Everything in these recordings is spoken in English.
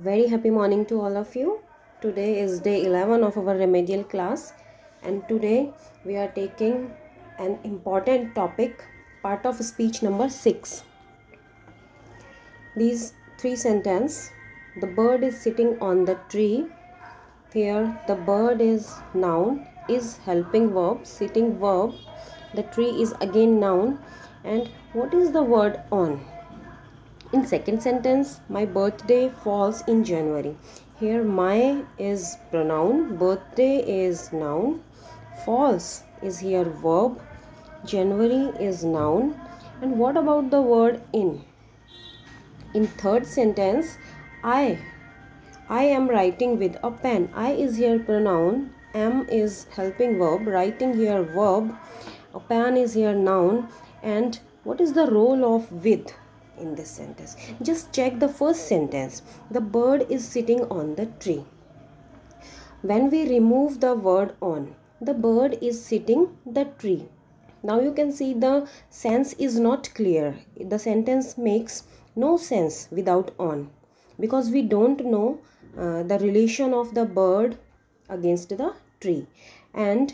Very happy morning to all of you. Today is day 11 of our remedial class, and today we are taking an important topic, part of speech number 6. These three sentences: the bird is sitting on the tree. Here the bird is noun, is helping verb, sitting verb. The tree is again noun, and what is the word on? In second sentence, my birthday falls in January. Here my is pronoun, birthday is noun, falls is here verb, January is noun. And what about the word in? In third sentence, I am writing with a pen. I is here pronoun, am is helping verb, writing here verb, a pen is here noun. And what is the role of with in this sentence? Just check the first sentence. The bird is sitting on the tree. When we remove the word on, the bird is sitting the tree. Now you can see the sense is not clear. The sentence makes no sense without on, because we don't know the relation of the bird against the tree. And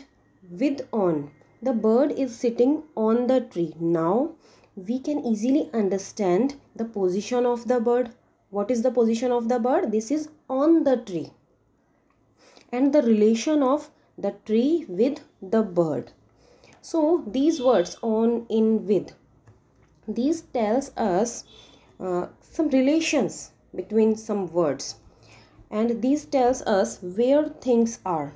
with on, the bird is sitting on the tree. Now we can easily understand the position of the bird. What is the position of the bird? This is on the tree. And the relation of the tree with the bird. So these words on, in, with, these tells us some relations between some words, and these tells us where things are,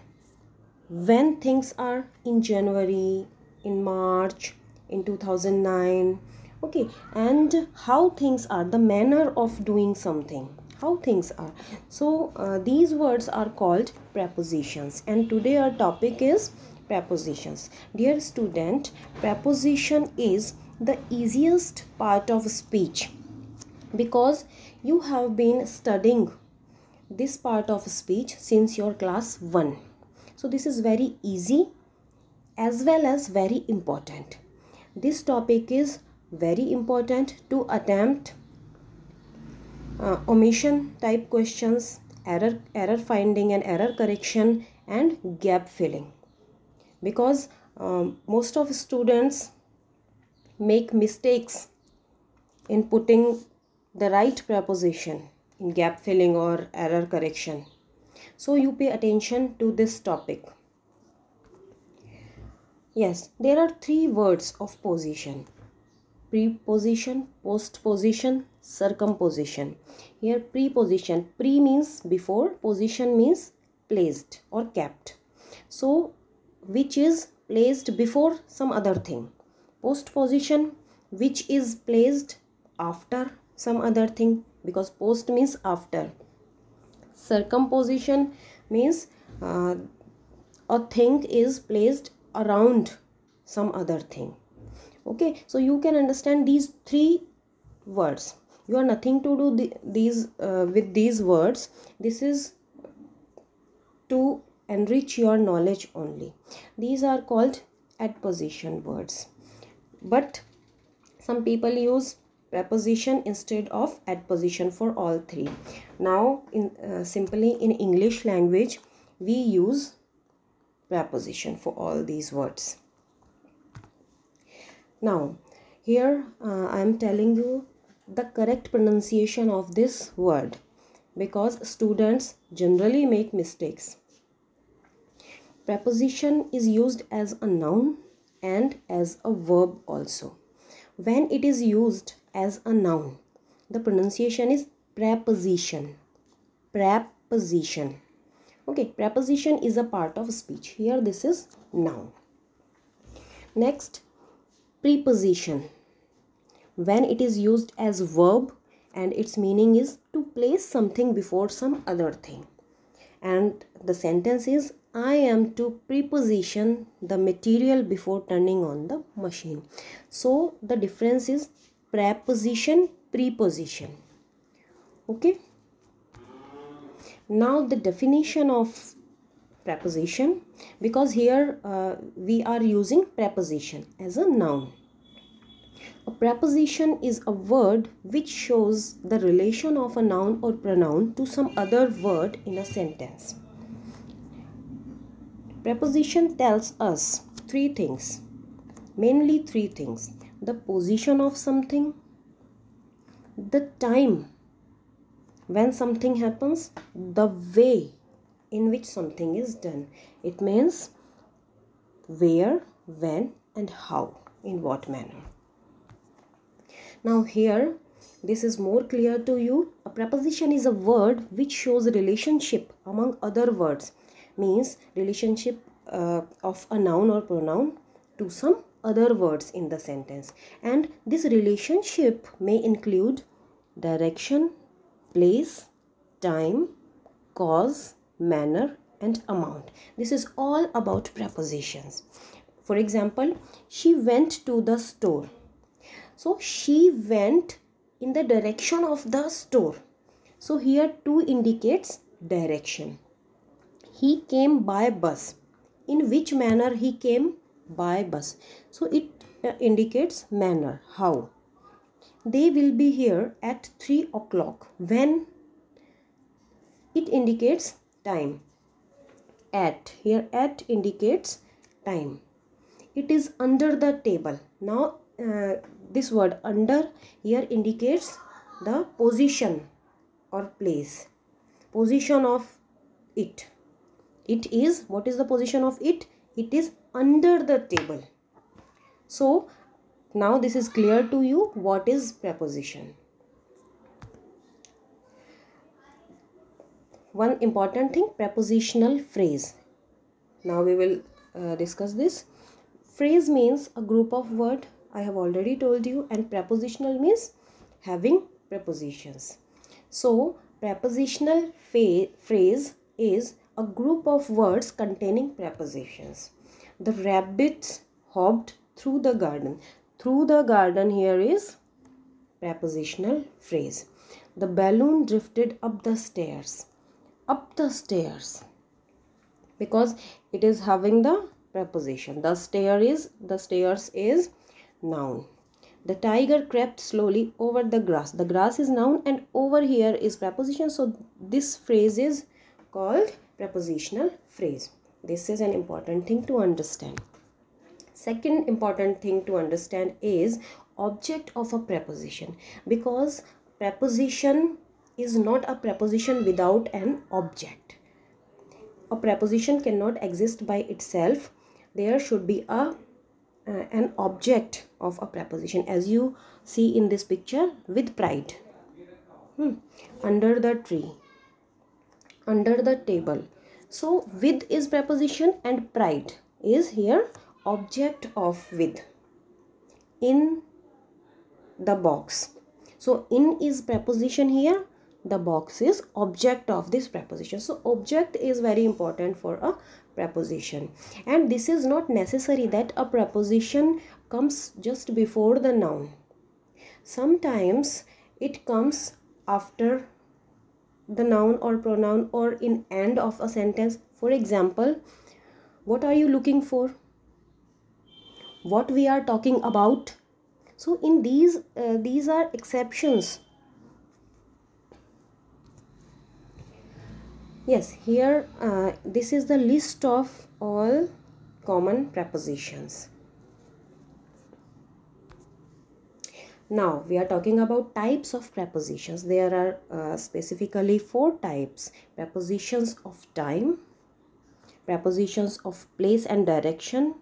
when things are, in January, in March, in 2009. Okay, and how things are, the manner of doing something, how things are. So these words are called prepositions, and today our topic is prepositions. Dear student, preposition is the easiest part of speech, because you have been studying this part of speech since your class 1. So this is very easy as well as very important. This topic is very important to attempt omission type questions, error finding and error correction, and gap filling, because most of students make mistakes in putting the right preposition in gap filling or error correction. So you pay attention to this topic. Yes, there are three words of position: preposition, postposition, circumposition. Here preposition, pre means before, position means placed or kept. So which is placed before some other thing. Postposition, which is placed after some other thing, because post means after. Circumposition means a thing is placed around some other thing. Okay, so you can understand these three words. You are nothing to do with these words. This is to enrich your knowledge only. These are called adposition words, but some people use preposition instead of adposition for all three. Now simply in English language we use preposition for all these words. Now here I am telling you the correct pronunciation of this word, because students generally make mistakes. Preposition is used as a noun and as a verb also. When it is used as a noun, the pronunciation is preposition. Preposition. Okay, preposition is a part of speech. Here this is noun. Next, preposition. When it is used as verb, and its meaning is to place something before some other thing. And the sentence is, I am to preposition the material before turning on the machine. So the difference is preposition, preposition. Okay. Now the definition of preposition, because here we are using preposition as a noun. A preposition is a word which shows the relation of a noun or pronoun to some other word in a sentence. Preposition tells us three things, mainly three things: the position of something, the time when something happens, the way in which something is done. It means where, when, and how, in what manner. Now here, this is more clear to you. A preposition is a word which shows a relationship among other words, means relationship of a noun or pronoun to some other words in the sentence. And this relationship may include direction, place, time, cause, manner, and amount. This is all about prepositions. For example, she went to the store. So she went in the direction of the store. So here to indicates direction. He came by bus. In which manner he came? By bus. So it indicates manner, how. They will be here at 3 o'clock. When? It indicates time. At, here at indicates time. It is under the table. Now this word under here indicates the position or place, position of it. It is, what is the position of it? It is under the table. So now this is clear to you what is preposition. One important thing, prepositional phrase. Now we will discuss this. Phrase means a group of words, I have already told you, and prepositional means having prepositions. So prepositional phrase is a group of words containing prepositions. The rabbits hopped through the garden. Through the garden here is prepositional phrase. The balloon drifted up the stairs. Up the stairs, because it is having the preposition. The stairs is noun. The tiger crept slowly over the grass. The grass is noun and over here is preposition. So this phrase is called prepositional phrase. This is an important thing to understand. Second important thing to understand is object of a preposition, because preposition is not a preposition without an object. A preposition cannot exist by itself. There should be an object of a preposition, as you see in this picture with pride. Under the tree, under the table. So with is preposition and pride is here object of with. In the box. So in is preposition here. The box is object of this preposition. So object is very important for a preposition, and this is not necessary that a preposition comes just before the noun. Sometimes it comes after the noun or pronoun or in end of a sentence. For example, what are you looking for? What we are talking about? So in these are exceptions. Yes, here this is the list of all common prepositions. Now we are talking about types of prepositions. There are specifically 4 types: prepositions of time, prepositions of place and direction.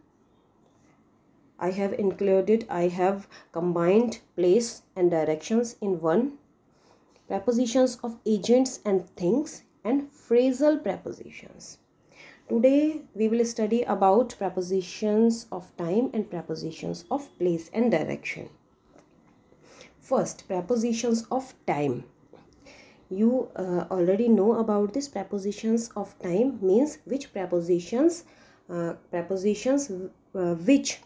I have combined place and directions in one. Prepositions of agents and things, and phrasal prepositions. Today we will study about prepositions of time and prepositions of place and direction. First, prepositions of time. You already know about this. Prepositions of time means which prepositions which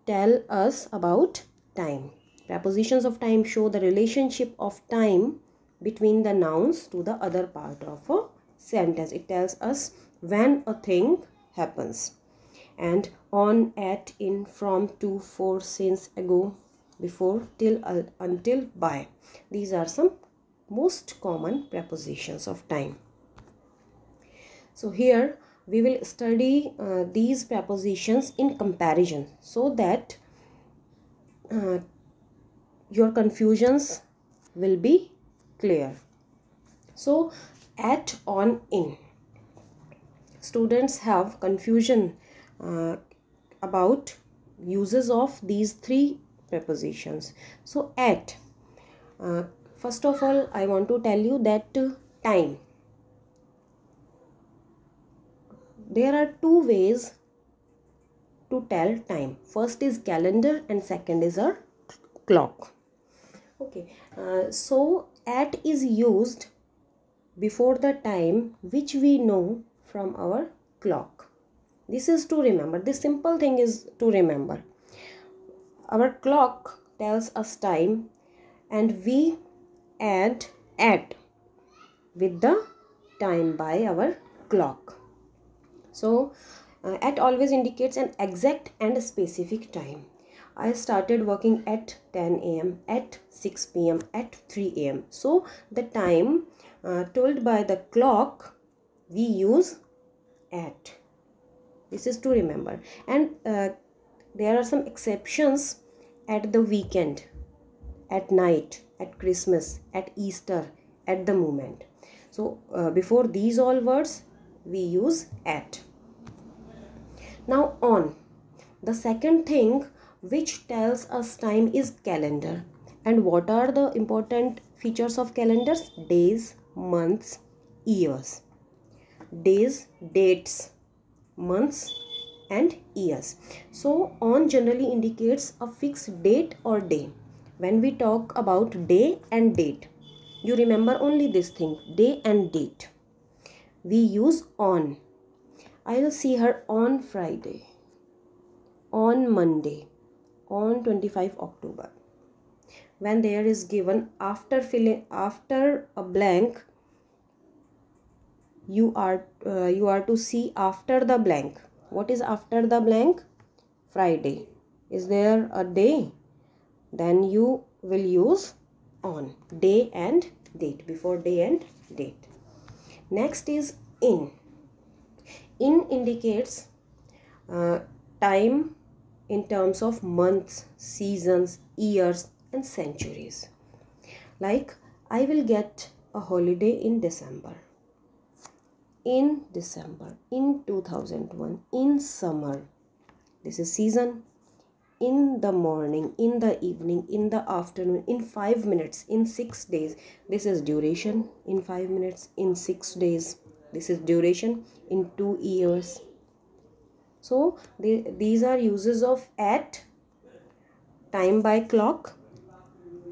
tell us about time. Prepositions of time show the relationship of time between the nouns to the other part of a sentence. It tells us when a thing happens. And on, at, in, from, to, for, since, ago, before, till, until, by. These are some most common prepositions of time. So here we will study these prepositions in comparison, so that your confusions will be clear. So at, on, in. Students have confusion about uses of these three prepositions. So at, first of all, I want to tell you that time. There are two ways to tell time. First is calendar and second is our clock. Okay, so at is used before the time which we know from our clock. This is to remember. This simple thing is to remember. Our clock tells us time and we add at with the time by our clock. So at always indicates an exact and specific time. I started working at 10 a.m., at 6 p.m., at 3 a.m. So the time told by the clock we use at. This is to remember. And there are some exceptions: at the weekend, at night, at Christmas, at Easter, at the moment. So before these all words we use at. Now on. The second thing which tells us time is calendar. And what are the important features of calendars? Days, months, years. Days, dates, months and years. So on generally indicates a fixed date or day. When we talk about day and date, you remember only this thing, day and date. We use on. I'll see her on Friday, on Monday, on 25 October. When there is given after a blank, you are to see after the blank. What is after the blank? Friday. Is there a day? Then you will use on. Day and date. Before day and date. Next is in. In indicates time in terms of months, seasons, years and centuries. Like, I will get a holiday in December. In December, in 2001, in summer. This is season. In the morning, in the evening, in the afternoon, in 5 minutes, in 6 days. This is duration. In 5 minutes, in 6 days. This is duration. In 2 years. So these are uses of at, time by clock,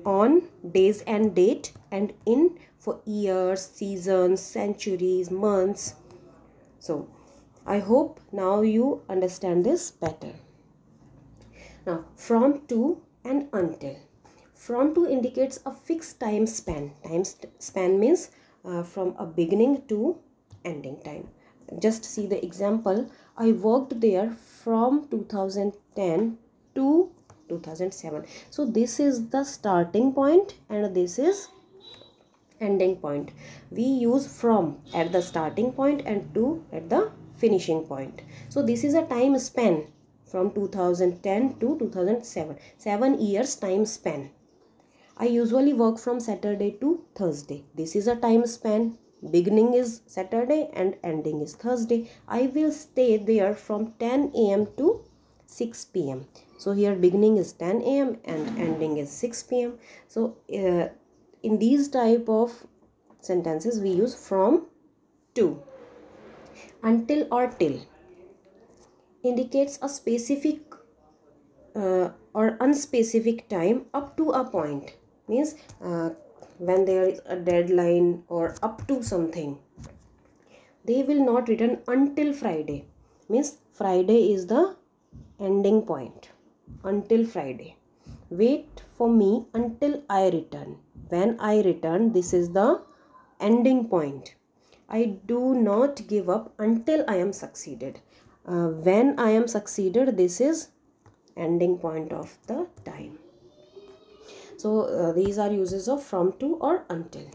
on, days and date, and in for years, seasons, centuries, months. So I hope now you understand this better. Now from, to and until. From, to indicates a fixed time span. Time span means from a beginning to ending time. Just see the example. I worked there from 2010 to 2007. So this is the starting point and this is ending point. We use from at the starting point and to at the finishing point. So this is a time span from 2010 to 2007. 7 years time span. I usually work from Saturday to Thursday. This is a time span. Beginning is Saturday and ending is Thursday. I will stay there from 10 a.m. to 6 p.m. So here beginning is 10 a.m. and ending is 6 p.m. So in these type of sentences we use from, to. Until or till indicates a specific or unspecific time up to a point. Means when there is a deadline or up to something. They will not return until Friday. Means Friday is the ending point. Until Friday. Wait for me until I return. When I return, this is the ending point. I do not give up until I am succeeded. When I am succeeded, this is ending point of the time. So these are uses of from, to, or until.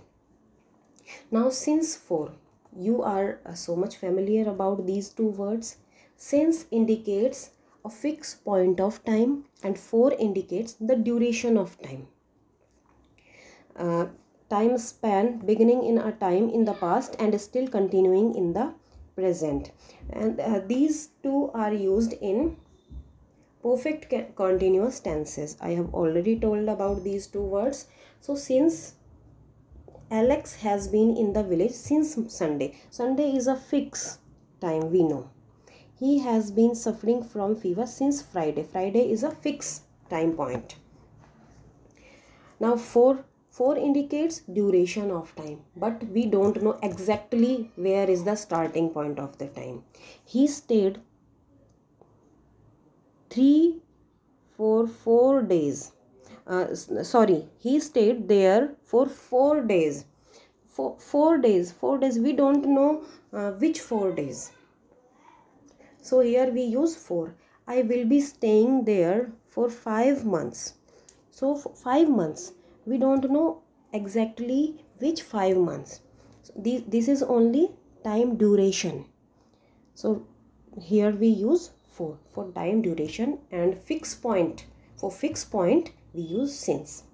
Now since for, you are so much familiar about these two words. Since indicates a fixed point of time and for indicates the duration of time. Time span beginning in a time in the past and still continuing in the present. And these two are used in perfect continuous tenses. I have already told about these two words. So since Alex has been in the village since Sunday. Sunday is a fixed time, we know. He has been suffering from fever since Friday. Friday is a fixed time point. Now for indicates duration of time, but we don't know exactly where is the starting point of the time. He stayed 4 days. He stayed there for 4 days. For 4 days, 4 days, we don't know which 4 days. So here we use for. I will be staying there for 5 months. So for 5 months, we don't know exactly which 5 months. So this is only time duration. So here we use for time duration, and fixed point. For fixed point, we use since.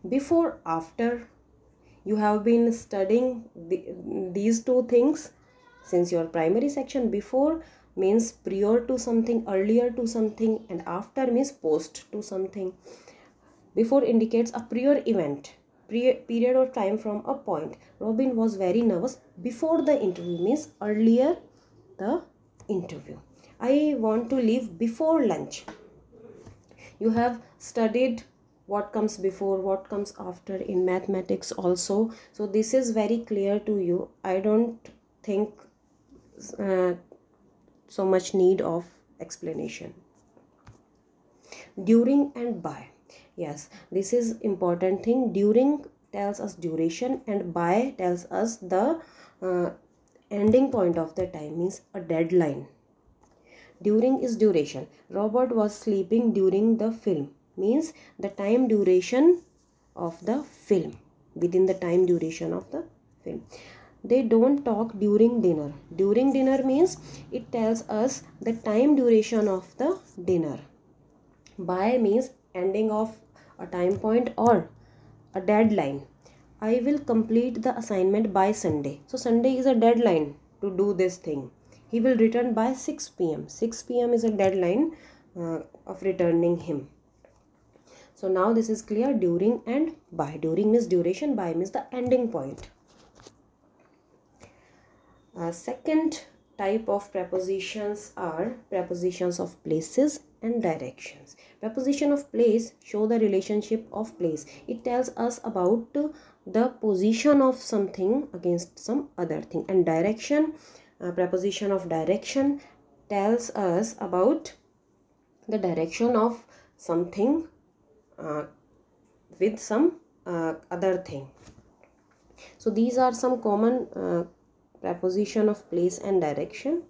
Before, after, you have been studying these two things since your primary section. Before means prior to something, earlier to something, and after means post to something. Before indicates a prior event, period or time from a point. Robin was very nervous before the interview means earlier the interview. I want to leave before lunch. You have studied what comes before, what comes after in mathematics also. So this is very clear to you. I don't think so much need of explanation. During and by. Yes, this is important thing. During tells us duration and by tells us the ending point of the time, means a deadline. During is duration. Robert was sleeping during the film, means the time duration of the film, within the time duration of the film. They don't talk during dinner. During dinner means it tells us the time duration of the dinner. By means ending of a time point or a deadline. I will complete the assignment by Sunday. So Sunday is a deadline to do this thing. He will return by 6 p.m. 6 p.m. is a deadline of returning him. So now this is clear. During and by. During means duration, by means the ending point. Second type of prepositions are prepositions of places and directions. Preposition of place show the relationship of place. It tells us about the position of something against some other thing. And direction, preposition of direction tells us about the direction of something with some other thing. So these are some common preposition of place and direction.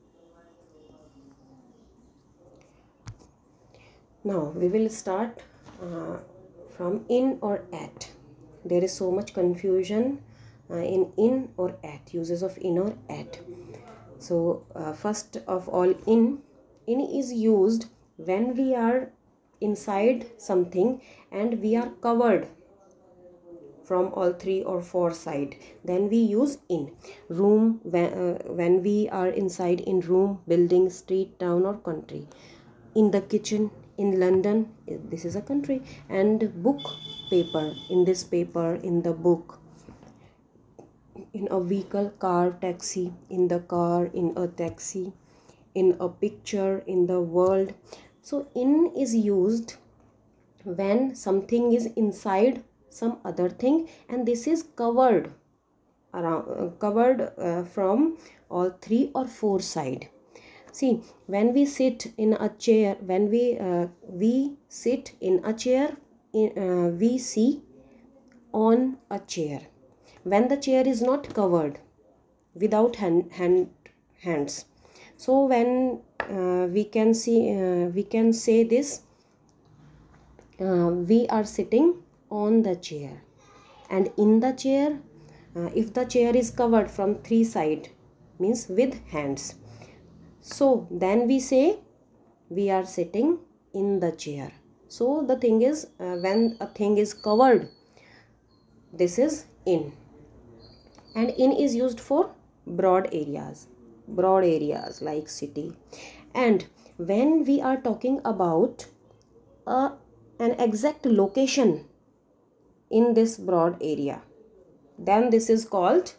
Now we will start from in or at. There is so much confusion in or at, uses of in or at. So first of all, in is used when we are inside something and we are covered from all 3 or 4 sides, then we use in. Room, when we are inside in room, building, street, town or country. In the kitchen, in London, this is a country. And book, paper, in this paper, in the book. In a vehicle, car, taxi, in the car, in a taxi, in a picture, in the world. So in is used when something is inside some other thing and this is covered around, from all 3 or 4 sides. See, when we sit in a chair, when we sit in a chair, we see on a chair. When the chair is not covered, without hands. So when we can say this, we are sitting on the chair, and in the chair, if the chair is covered from three sides, means with hands, so then we say we are sitting in the chair. So the thing is, when a thing is covered, this is in. And in is used for broad areas like city. And when we are talking about an exact location in this broad area, then this is called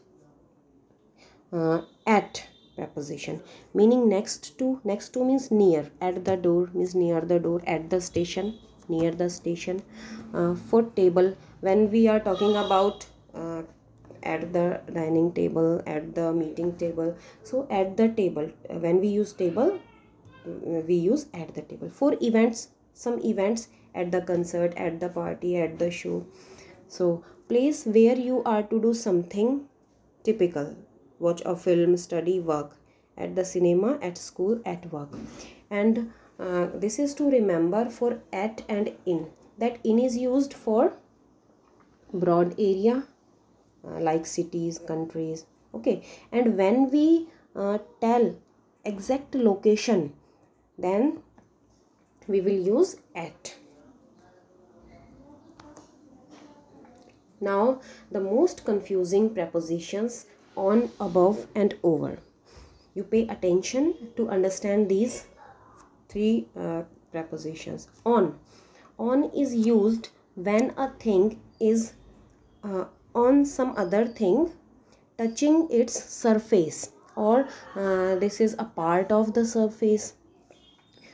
at preposition, meaning next to means near, at the door means near the door, at the station, near the station, foot table, when we are talking about at the dining table, at the meeting table. So at the table, when we use table, we use at the table. For events, some events, at the concert, at the party, at the show. So place where you are to do something typical, watch a film, study, work, at the cinema, at school, at work. And this is to remember for at and in, that in is used for broad area like cities, countries, okay. And when we tell exact location, then we will use at. Now the most confusing prepositions on, above and over. You pay attention to understand these three prepositions. On is used when a thing is on some other thing, touching its surface, or this is a part of the surface.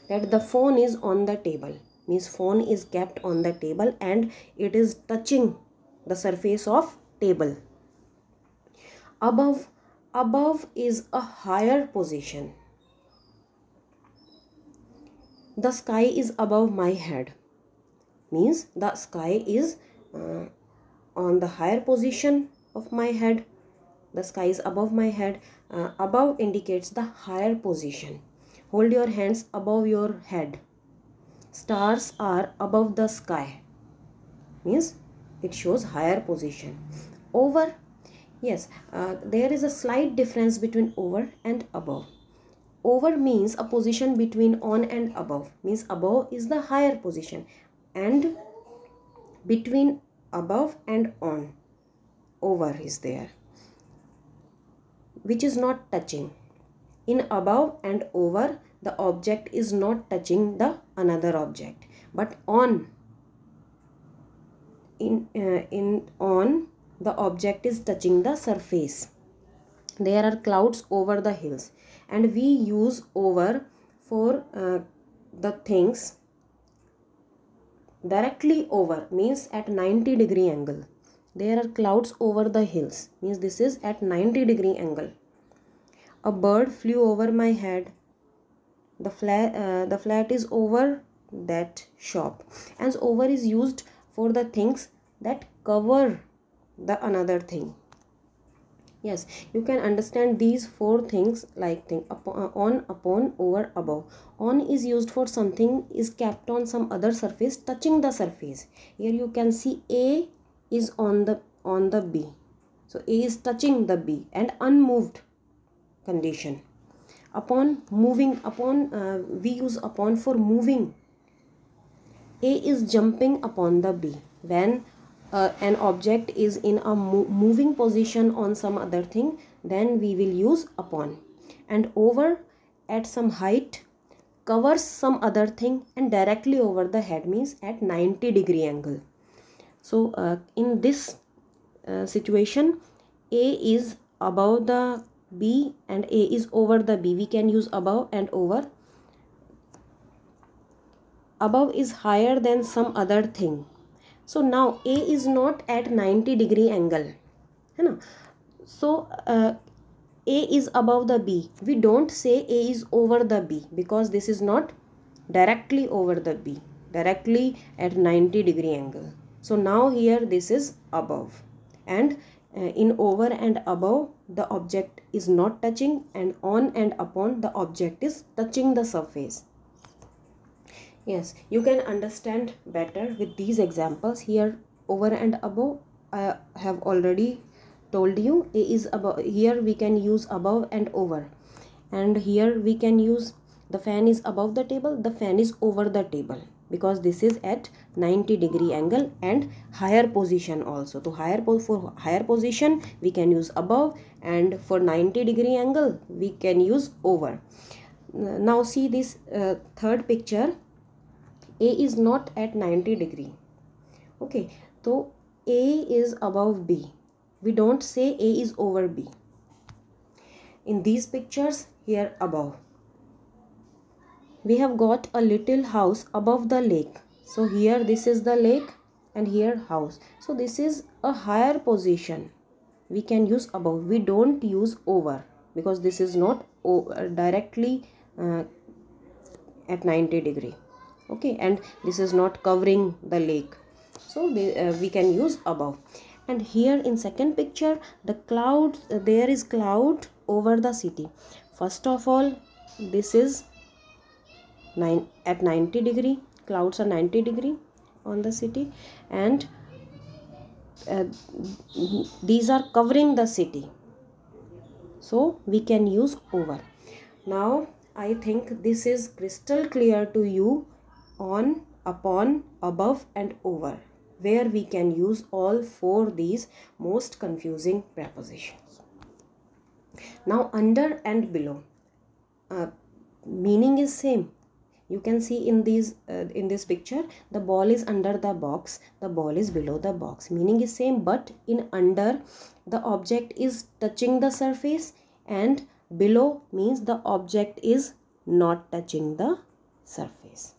That the phone is on the table means phone is kept on the table and it is touching the surface of table. Above is a higher position. The sky is above my head means the sky is on the higher position of my head. The sky is above my head. Above indicates the higher position. Hold your hands above your head. Stars are above the sky means it shows higher position. Over, yes, there is a slight difference between over and above. Over means a position between on and above, means above is the higher position, and between above and on, over is there, which is not touching. In above and over, the object is not touching the another object, but on, in on, the object is touching the surface. There are clouds over the hills, and we use over for the things directly over, means at 90-degree angle. There are clouds over the hills means this is at 90-degree angle. A bird flew over my head. The flat is over that shop. And over is used for the things that cover the another thing. Yes, you can understand these four things like on, upon, over, above. On is used for something is kept on some other surface, touching the surface. Here you can see A is on the B. So A is touching the B and unmoved condition. Upon, moving, upon, we use upon for moving. A is jumping upon the B. When an object is in a moving position on some other thing, then we will use upon. And over, at some height, covers some other thing and directly over the head means at 90-degree angle. So in this situation, A is above the B and A is over the B. We can use above and over. Above is higher than some other thing. So now A is not at 90-degree angle. So A is above the B. We don't say A is over the B because this is not directly over the B, directly at 90-degree angle. So now here this is above, and in over and above the object is not touching, and on and upon the object is touching the surface. Yes, you can understand better with these examples. Here over and above I have already told you. A is above. Here we can use above and over, and here we can use the fan is above the table, the fan is over the table, because this is at 90-degree angle and higher position also. To for higher position we can use above, and for 90-degree angle we can use over. Now see this third picture. A is not at 90-degree. Okay, so A is above B. We don't say A is over B. In these pictures, here above, we have got a little house above the lake. So here this is the lake and here house. So this is a higher position. We can use above. We don't use over, because this is not directly at 90-degree. Okay, and this is not covering the lake, so we can use above. And here in second picture, the cloud, there is cloud over the city. First of all, this is at 90-degree, clouds are 90-degree on the city, and these are covering the city, so we can use over. Now I think this is crystal clear to you on, upon, above and over, where we can use all four these most confusing prepositions. Now under and below, meaning is same. You can see in these in this picture, the ball is under the box, the ball is below the box. Meaning is same, but in under, the object is touching the surface, and below means the object is not touching the surface.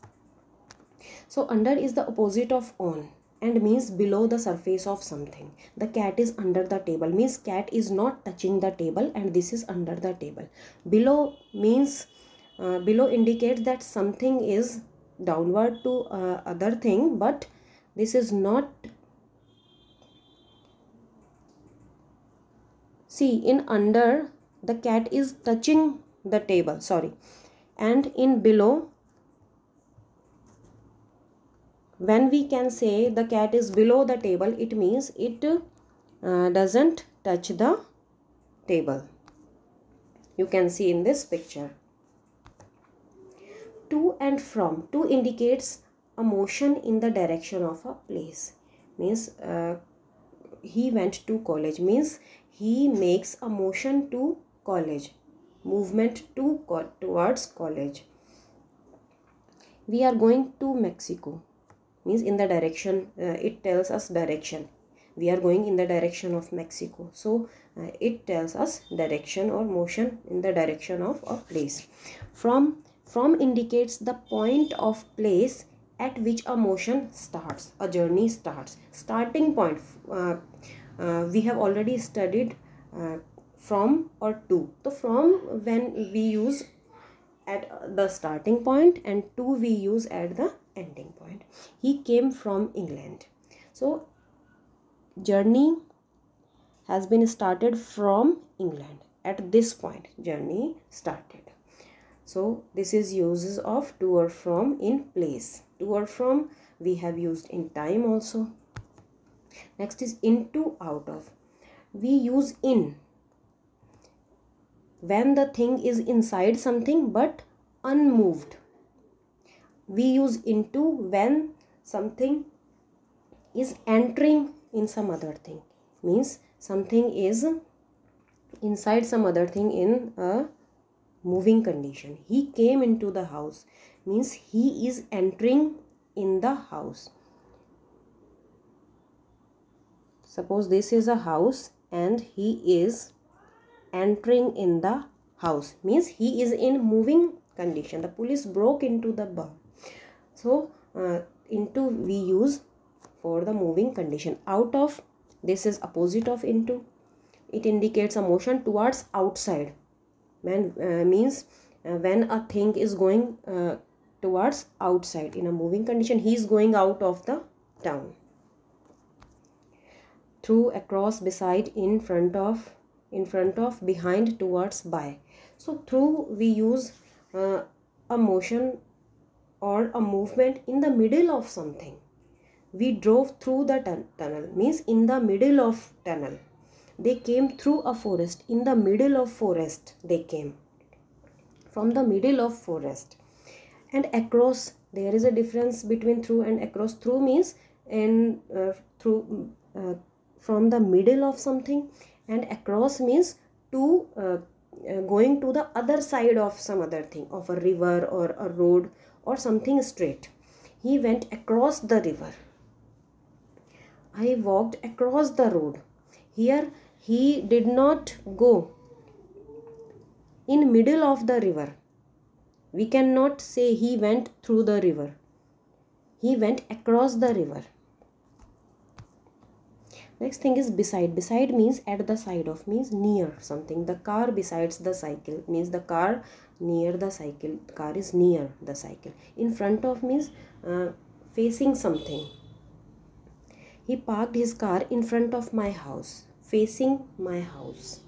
So under is the opposite of on and means below the surface of something. The cat is under the table means cat is not touching the table, and this is under the table. Below means below indicates that something is downward to other thing, but this is not. See, in under, the cat is touching the table, sorry, and in below, when we can say the cat is below the table, it means it doesn't touch the table. You can see in this picture. To and from. To indicates a motion in the direction of a place. Means he went to college. Means he makes a motion to college. Movement towards college. We are going to Mexico. Means in the direction, it tells us direction. We are going in the direction of Mexico. So it tells us direction or motion in the direction of a place. From indicates the point of place at which a motion starts, a journey starts. Starting point, we have already studied from or to. So from, when we use at the starting point, and to we use at the ending point. He came from England. So journey has been started from England. At this point, journey started. So this is uses of to or from in place. To or from we have used in time also. Next is into, out of. We use in when the thing is inside something but unmoved. We use into when something is entering in some other thing. Means something is inside some other thing in a moving condition. He came into the house means he is entering in the house. Suppose this is a house and he is entering in the house, means he is in moving condition. The police broke into the bar. So into we use for the moving condition. Out of, this is opposite of into. It indicates a motion towards outside. Means when a thing is going towards outside in a moving condition, he is going out of the town. Through, across, beside, in front of, behind, towards, by. So through we use a motion or a movement in the middle of something. We drove through the tunnel means in the middle of tunnel. They came through a forest. In the middle of forest they came. From the middle of forest. And across, there is a difference between through and across. Through means from the middle of something, and across means to going to the other side of some other thing, of a river or a road or something straight. He went across the river. I walked across the road. Here he did not go in middle of the river. We cannot say he went through the river. He went across the river. Next thing is beside. Beside means at the side of, means near something. The car besides the cycle means the car near the cycle. The car is near the cycle. In front of means facing something. He parked his car in front of my house. Facing my house.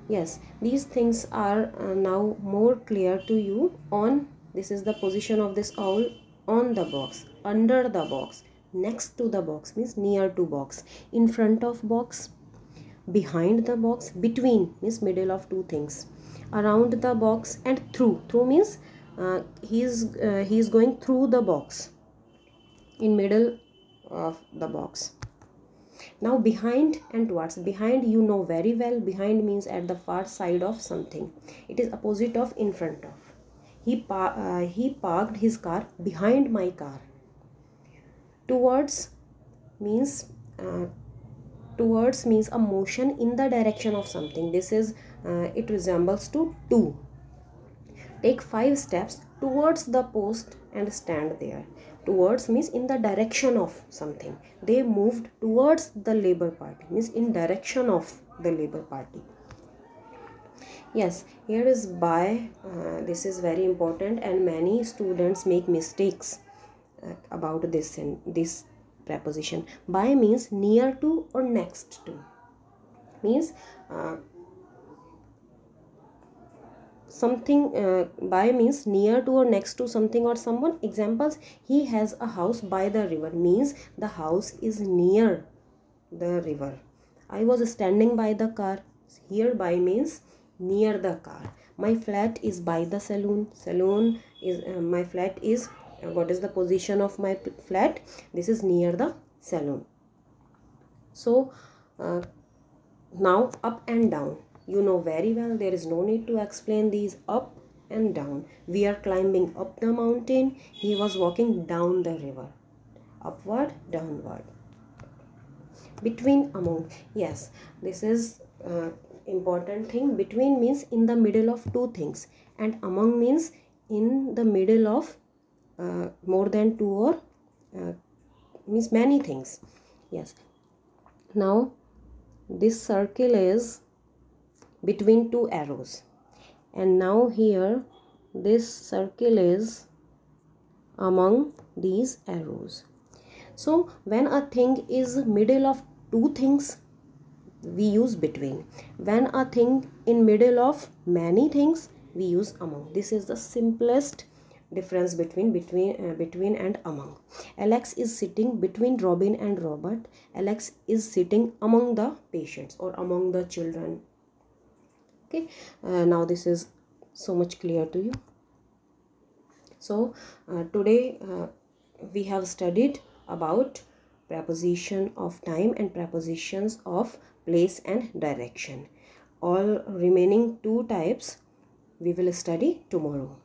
Yes, these things are now more clear to you. On, this is the position of this owl. On the box, under the box, next to the box means near to box, in front of box, behind the box, between means middle of two things, around the box, and through. Through means he is going through the box, in middle of the box. Now behind and towards. Behind, you know very well, behind means at the far side of something. It is opposite of in front of. He parked his car behind my car. Towards means a motion in the direction of something. This is it resembles to take 5 steps towards the post and stand there. Towards means in the direction of something. They moved towards the Labour Party means in direction of the Labour Party. Yes, here is by. This is very important, and many students make mistakes about this and this preposition. By means near to or next to. Means something. By means near to or next to something or someone. Examples: he has a house by the river means the house is near the river. I was standing by the car. Here by means near the car. My flat is by the saloon. Saloon is my flat is. What is the position of my flat? This is near the saloon. So now up and down. You know very well, there is no need to explain these. Up and down. We are climbing up the mountain. He was walking down the river. Upward, downward. Between, among. Yes, this is important thing. Between means in the middle of two things, and among means in the middle of more than two or means many things. Yes. Now this circle is between two arrows, and now here this circle is among these arrows. So when a thing is middle of two things, we use between. When a thing in middle of many things, we use among. This is the simplest difference between and among. Alex is sitting between Robin and Robert. Alex is sitting among the patients or among the children. Okay, now this is so much clear to you. So today we have studied about preposition of time and prepositions of place and direction. All remaining 2 types we will study tomorrow.